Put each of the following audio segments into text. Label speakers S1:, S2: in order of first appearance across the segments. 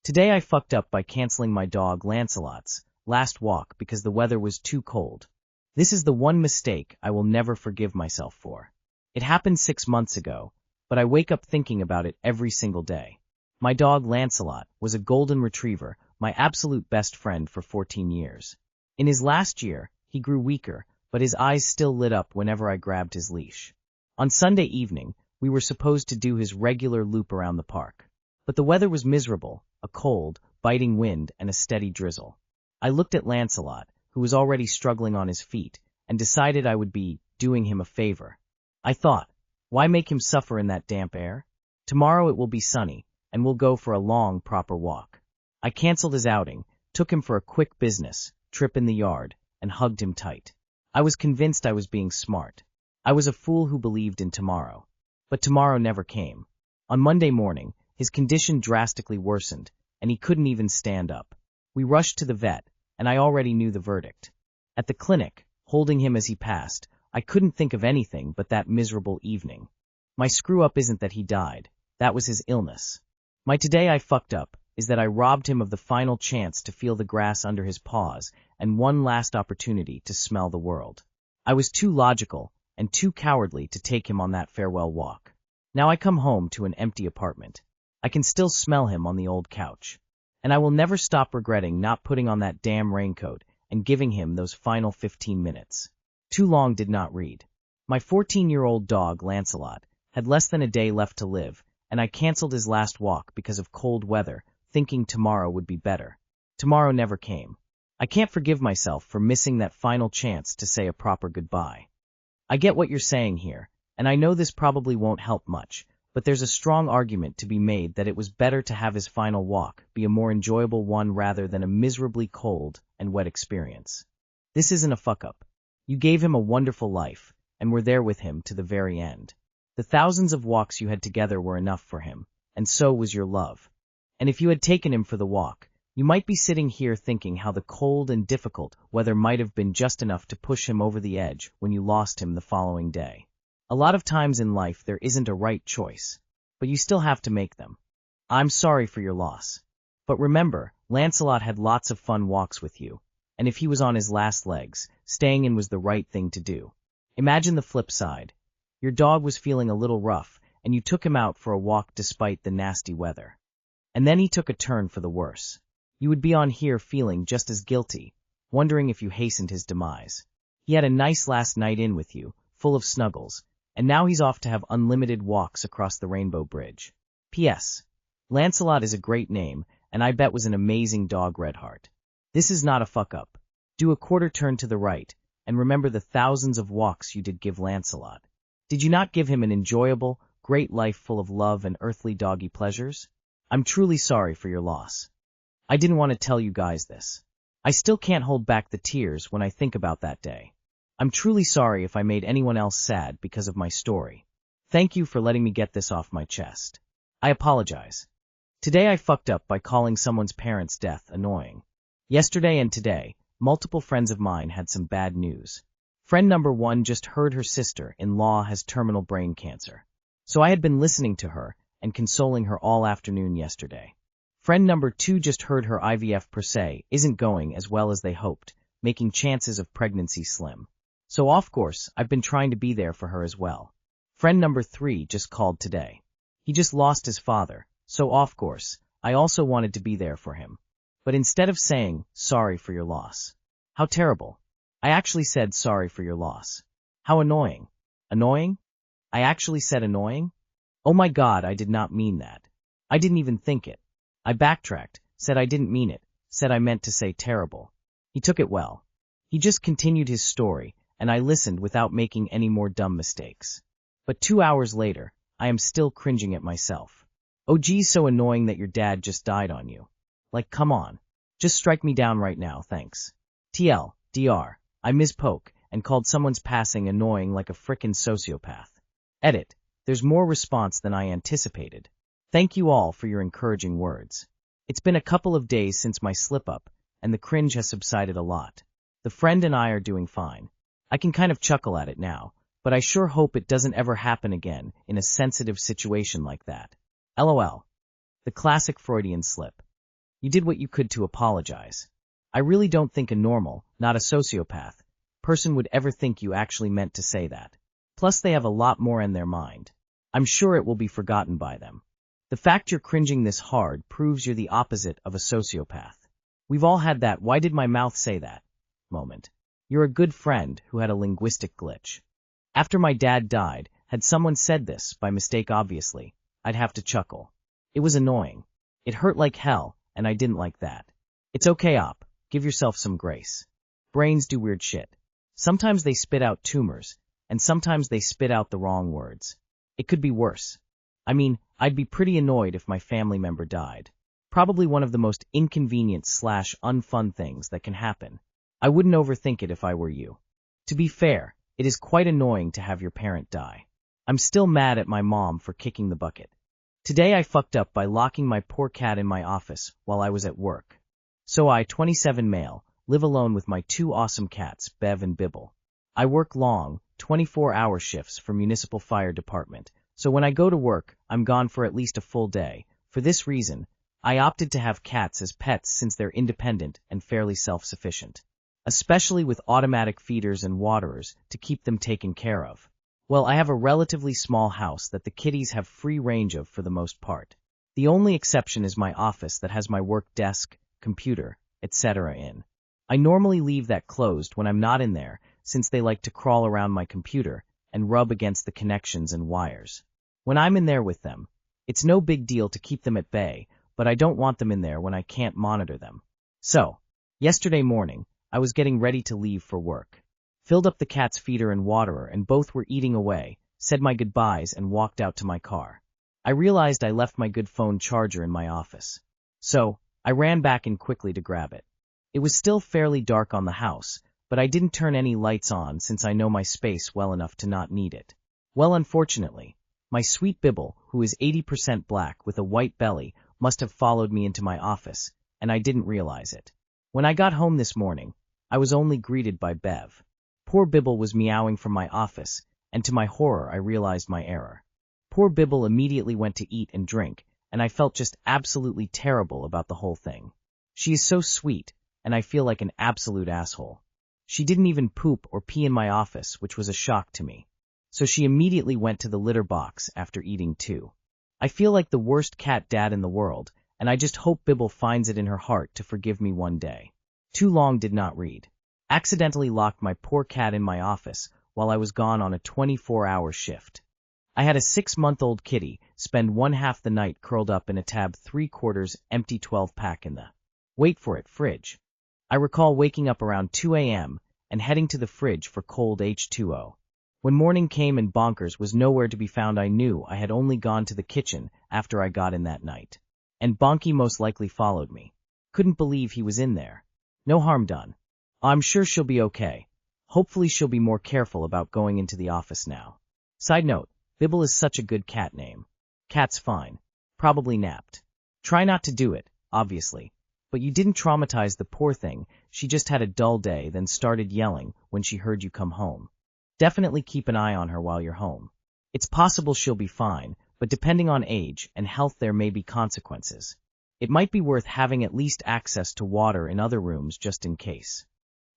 S1: Today I fucked up by canceling my dog Lancelot's last walk because the weather was too cold. This is the one mistake I will never forgive myself for. It happened 6 months ago, but I wake up thinking about it every single day. My dog Lancelot was a golden retriever, my absolute best friend for 14 years. In his last year, he grew weaker, but his eyes still lit up whenever I grabbed his leash. On Sunday evening, we were supposed to do his regular loop around the park. But the weather was miserable, a cold, biting wind and a steady drizzle. I looked at Lancelot, who was already struggling on his feet, and decided I would be doing him a favor. I thought, why make him suffer in that damp air? Tomorrow it will be sunny, and we'll go for a long, proper walk. I canceled his outing, took him for a quick business trip in the yard, and hugged him tight. I was convinced I was being smart. I was a fool who believed in tomorrow. But tomorrow never came. On Monday morning, his condition drastically worsened, and he couldn't even stand up. We rushed to the vet, and I already knew the verdict. At the clinic, holding him as he passed, I couldn't think of anything but that miserable evening. My screw-up isn't that he died. That was his illness. My today I fucked up is that I robbed him of the final chance to feel the grass under his paws and one last opportunity to smell the world. I was too logical and too cowardly to take him on that farewell walk. Now I come home to an empty apartment. I can still smell him on the old couch. And I will never stop regretting not putting on that damn raincoat and giving him those final 15 minutes. Too long did not read. My 14-year-old dog, Lancelot, had less than a day left to live, and I canceled his last walk because of cold weather, thinking tomorrow would be better. Tomorrow never came. I can't forgive myself for missing that final chance to say a proper goodbye. I get what you're saying here, and I know this probably won't help much, but there's a strong argument to be made that it was better to have his final walk be a more enjoyable one rather than a miserably cold and wet experience. This isn't a fuck-up. You gave him a wonderful life, and were there with him to the very end. The thousands of walks you had together were enough for him, and so was your love. And if you had taken him for the walk, you might be sitting here thinking how the cold and difficult weather might have been just enough to push him over the edge when you lost him the following day. A lot of times in life there isn't a right choice, but you still have to make them. I'm sorry for your loss. But remember, Lancelot had lots of fun walks with you, and if he was on his last legs, staying in was the right thing to do. Imagine the flip side. Your dog was feeling a little rough, and you took him out for a walk despite the nasty weather. And then he took a turn for the worse. You would be on here feeling just as guilty, wondering if you hastened his demise. He had a nice last night in with you, full of snuggles, and now he's off to have unlimited walks across the Rainbow Bridge. P.S. Lancelot is a great name, and I bet was an amazing dog, Redheart. This is not a fuck-up. Do a quarter turn to the right, and remember the thousands of walks you did give Lancelot. Did you not give him an enjoyable, great life full of love and earthly doggy pleasures? I'm truly sorry for your loss. I didn't want to tell you guys this. I still can't hold back the tears when I think about that day. I'm truly sorry if I made anyone else sad because of my story. Thank you for letting me get this off my chest. I apologize. Today I fucked up by calling someone's parents' death annoying. Yesterday and today, multiple friends of mine had some bad news. Friend number 1 just heard her sister-in-law has terminal brain cancer. So I had been listening to her and consoling her all afternoon yesterday. Friend number 2 just heard her IVF per se isn't going as well as they hoped, making chances of pregnancy slim. So of course, I've been trying to be there for her as well. Friend number 3 just called today. He just lost his father, so of course, I also wanted to be there for him. But instead of saying, sorry for your loss. How terrible. I actually said sorry for your loss. How annoying. Annoying? I actually said annoying? Oh my God, I did not mean that. I didn't even think it. I backtracked, said I didn't mean it, said I meant to say terrible. He took it well. He just continued his story, and I listened without making any more dumb mistakes. But 2 hours later, I am still cringing at myself. Oh geez, so annoying that your dad just died on you. Like, come on. Just strike me down right now, thanks. TLDR, I misspoke and called someone's passing annoying like a frickin' sociopath. Edit. There's more response than I anticipated. Thank you all for your encouraging words. It's been a couple of days since my slip-up, and the cringe has subsided a lot. The friend and I are doing fine. I can kind of chuckle at it now, but I sure hope it doesn't ever happen again in a sensitive situation like that. LOL. The classic Freudian slip. You did what you could to apologize. I really don't think a normal, not a sociopath, person would ever think you actually meant to say that. Plus they have a lot more in their mind. I'm sure it will be forgotten by them. The fact you're cringing this hard proves you're the opposite of a sociopath. We've all had that "why did my mouth say that" moment. You're a good friend who had a linguistic glitch. After my dad died, had someone said this, by mistake obviously, I'd have to chuckle. It was annoying. It hurt like hell, and I didn't like that. It's okay, op. Give yourself some grace. Brains do weird shit. Sometimes they spit out tumors, and sometimes they spit out the wrong words. It could be worse. I mean, I'd be pretty annoyed if my family member died. Probably one of the most inconvenient/unfun things that can happen. I wouldn't overthink it if I were you. To be fair, it is quite annoying to have your parent die. I'm still mad at my mom for kicking the bucket. Today I fucked up by locking my poor cat in my office while I was at work. So I, 27 male, live alone with my two awesome cats, Bev and Bibble. I work long, 24-hour shifts for municipal fire department, so when I go to work, I'm gone for at least a full day. For this reason, I opted to have cats as pets since they're independent and fairly self-sufficient, especially with automatic feeders and waterers to keep them taken care of. Well, I have a relatively small house that the kitties have free range of for the most part. The only exception is my office that has my work desk, computer, etc. in. I normally leave that closed when I'm not in there, since they like to crawl around my computer and rub against the connections and wires. When I'm in there with them, it's no big deal to keep them at bay, but I don't want them in there when I can't monitor them. So, yesterday morning, I was getting ready to leave for work. Filled up the cat's feeder and waterer and both were eating away, said my goodbyes and walked out to my car. I realized I left my good phone charger in my office. So, I ran back in quickly to grab it. It was still fairly dark on the house, but I didn't turn any lights on since I know my space well enough to not need it. Well, unfortunately, my sweet Bibble, who is 80% black with a white belly, must have followed me into my office, and I didn't realize it. When I got home this morning, I was only greeted by Bev. Poor Bibble was meowing from my office, and to my horror I realized my error. Poor Bibble immediately went to eat and drink, and I felt just absolutely terrible about the whole thing. She is so sweet, and I feel like an absolute asshole. She didn't even poop or pee in my office, which was a shock to me. So she immediately went to the litter box after eating too. I feel like the worst cat dad in the world, and I just hope Bibble finds it in her heart to forgive me one day. Too long did not read. Accidentally locked my poor cat in my office while I was gone on a 24-hour shift. I had a 6-month-old kitty spend one half the night curled up in a tab 3/4 empty 12-pack in the, wait for it, fridge. I recall waking up around 2 a.m. and heading to the fridge for cold H2O. When morning came and Bonkers was nowhere to be found, I knew I had only gone to the kitchen after I got in that night. And Bonky most likely followed me. Couldn't believe he was in there. No harm done. I'm sure she'll be okay. Hopefully she'll be more careful about going into the office now. Side note, Bibble is such a good cat name. Cat's fine. Probably napped. Try not to do it, obviously. But you didn't traumatize the poor thing. She just had a dull day, then started yelling when she heard you come home. Definitely keep an eye on her while you're home. It's possible she'll be fine, but depending on age and health there may be consequences. It might be worth having at least access to water in other rooms just in case.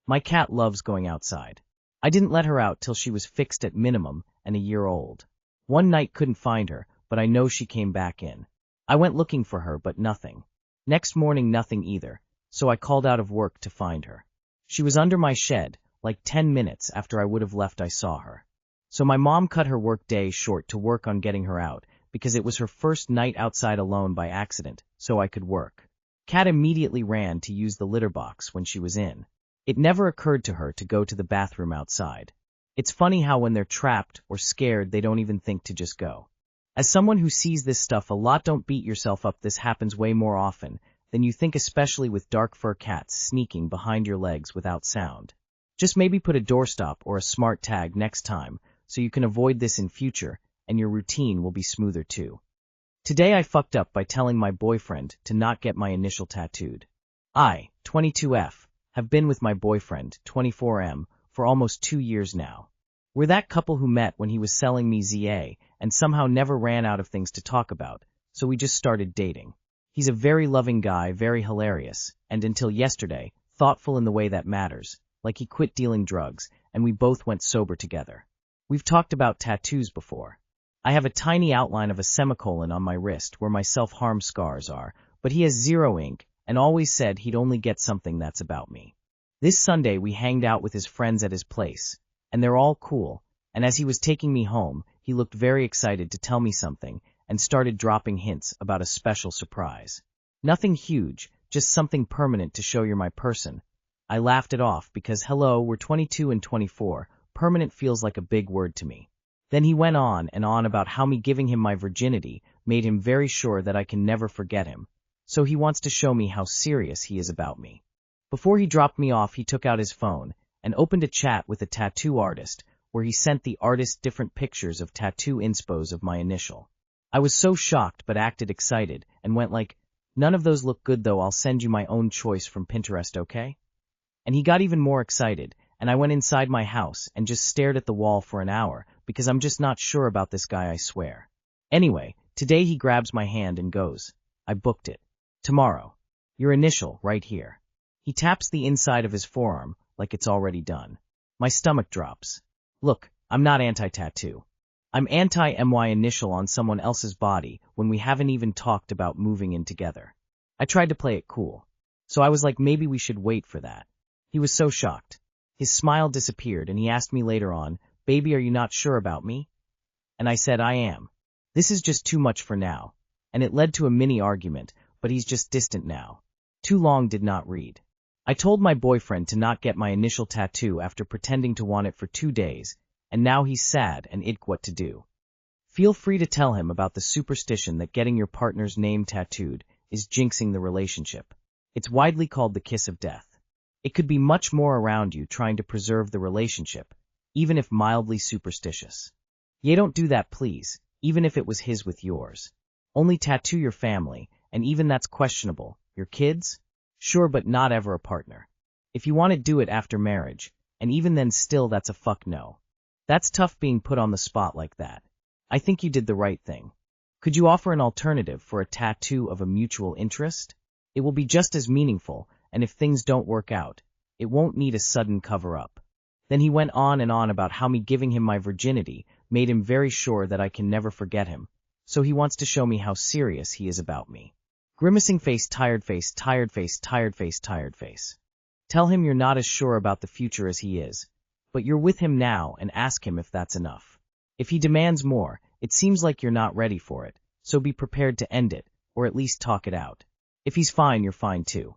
S1: My cat loves going outside. I didn't let her out till she was fixed at minimum and a year old. One night couldn't find her, but I know she came back in. I went looking for her, but nothing. Next morning nothing either, so I called out of work to find her. She was under my shed, like 10 minutes after I would have left I saw her. So my mom cut her work day short to work on getting her out, because it was her first night outside alone by accident, so I could work. Cat immediately ran to use the litter box when she was in. It never occurred to her to go to the bathroom outside. It's funny how when they're trapped or scared they don't even think to just go. As someone who sees this stuff a lot, don't beat yourself up. This happens way more often than you think, especially with dark fur cats sneaking behind your legs without sound. Just maybe put a doorstop or a smart tag next time so you can avoid this in future, and your routine will be smoother too. Today I fucked up by telling my boyfriend to not get my initial tattooed. I, 22F, have been with my boyfriend, 24M, for almost 2 years now. We're that couple who met when he was selling me ZA and somehow never ran out of things to talk about, so we just started dating. He's a very loving guy, very hilarious, and until yesterday, thoughtful in the way that matters, like he quit dealing drugs, and we both went sober together. We've talked about tattoos before. I have a tiny outline of a semicolon on my wrist where my self-harm scars are, but he has zero ink and always said he'd only get something that's about me. This Sunday we hanged out with his friends at his place, and they're all cool, and as he was taking me home, he looked very excited to tell me something and started dropping hints about a special surprise. Nothing huge, just something permanent to show you're my person. I laughed it off because, hello, we're 22 and 24, permanent feels like a big word to me. Then he went on and on about how me giving him my virginity made him very sure that I can never forget him, so he wants to show me how serious he is about me. Before he dropped me off, he took out his phone and opened a chat with a tattoo artist where he sent the artist different pictures of tattoo inspos of my initial. I was so shocked but acted excited and went like, "None of those look good though, I'll send you my own choice from Pinterest, okay?" And he got even more excited, and I went inside my house and just stared at the wall for an hour because I'm just not sure about this guy, I swear. Anyway, today he grabs my hand and goes, "I booked it. Tomorrow. Your initial, right here." He taps the inside of his forearm like it's already done. My stomach drops. Look, I'm not anti-tattoo. I'm anti-my initial on someone else's body when we haven't even talked about moving in together. I tried to play it cool. So I was like, maybe we should wait for that. He was so shocked. His smile disappeared and he asked me later on, "Baby, are you not sure about me?" And I said, "I am. This is just too much for now." And it led to a mini argument, but he's just distant now. Too long did not read. I told my boyfriend to not get my initial tattoo after pretending to want it for 2 days, and now he's sad and what to do. Feel free to tell him about the superstition that getting your partner's name tattooed is jinxing the relationship. It's widely called the kiss of death. It could be much more around you trying to preserve the relationship, even if mildly superstitious. Yeah, don't do that, please, even if it was his with yours. Only tattoo your family, and even that's questionable. Your kids? Sure, but not ever a partner. If you want to do it after marriage, and even then still that's a fuck no. That's tough being put on the spot like that. I think you did the right thing. Could you offer an alternative for a tattoo of a mutual interest? It will be just as meaningful, and if things don't work out, it won't need a sudden cover-up. Then he went on and on about how me giving him my virginity made him very sure that I can never forget him, so he wants to show me how serious he is about me. Grimacing face, tired face, tired face, tired face, tired face. Tell him you're not as sure about the future as he is, but you're with him now and ask him if that's enough. If he demands more, it seems like you're not ready for it, so be prepared to end it, or at least talk it out. If he's fine, you're fine too.